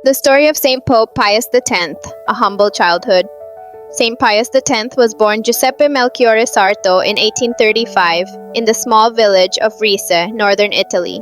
The story of St. Pope Pius X, a humble childhood. St. Pius X was born Giuseppe Melchiorre Sarto in 1835 in the small village of Riese, northern Italy.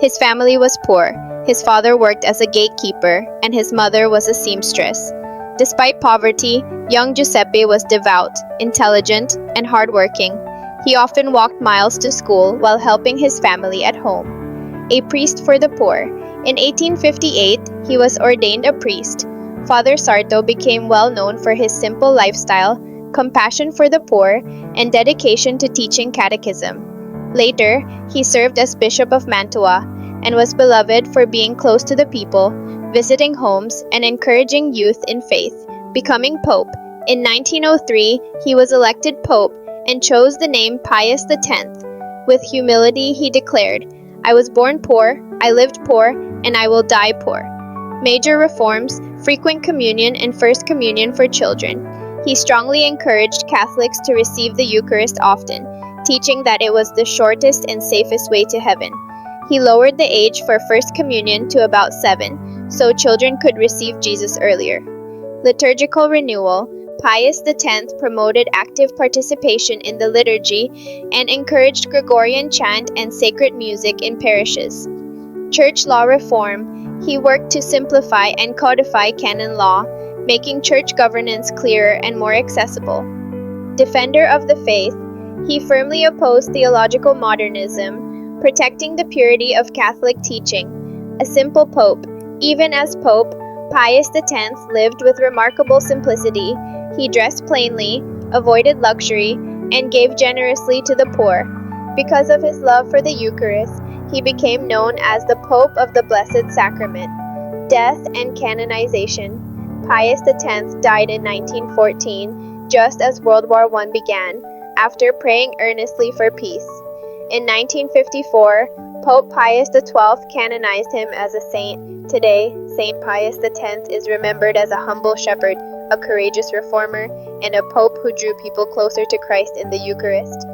His family was poor. His father worked as a gatekeeper, and his mother was a seamstress. Despite poverty, young Giuseppe was devout, intelligent, and hardworking. He often walked miles to school while helping his family at home. A priest for the poor, in 1858, he was ordained a priest. Father Sarto became well known for his simple lifestyle, compassion for the poor, and dedication to teaching catechism. Later, he served as Bishop of Mantua and was beloved for being close to the people, visiting homes, and encouraging youth in faith. Becoming Pope, in 1903, he was elected Pope and chose the name Pius X. With humility, he declared, "I was born poor, I lived poor, and I will die poor." Major reforms, frequent communion and First Communion for children. He strongly encouraged Catholics to receive the Eucharist often, teaching that it was the shortest and safest way to heaven. He lowered the age for First Communion to about 7, so children could receive Jesus earlier. Liturgical renewal. Pius X promoted active participation in the liturgy and encouraged Gregorian chant and sacred music in parishes. Church law reform. He worked to simplify and codify canon law, making church governance clearer and more accessible. Defender of the faith. He firmly opposed theological modernism, protecting the purity of Catholic teaching. A simple pope. Even as pope, Pius X lived with remarkable simplicity. He dressed plainly, avoided luxury, and gave generously to the poor. Because of his love for the Eucharist, he became known as the Pope of the Blessed Sacrament. Death and canonization. Pius X died in 1914, just as World War I began, after praying earnestly for peace. In 1954, Pope Pius XII canonized him as a saint. Today, St. Pius X is remembered as a humble shepherd, a courageous reformer, and a pope who drew people closer to Christ in the Eucharist.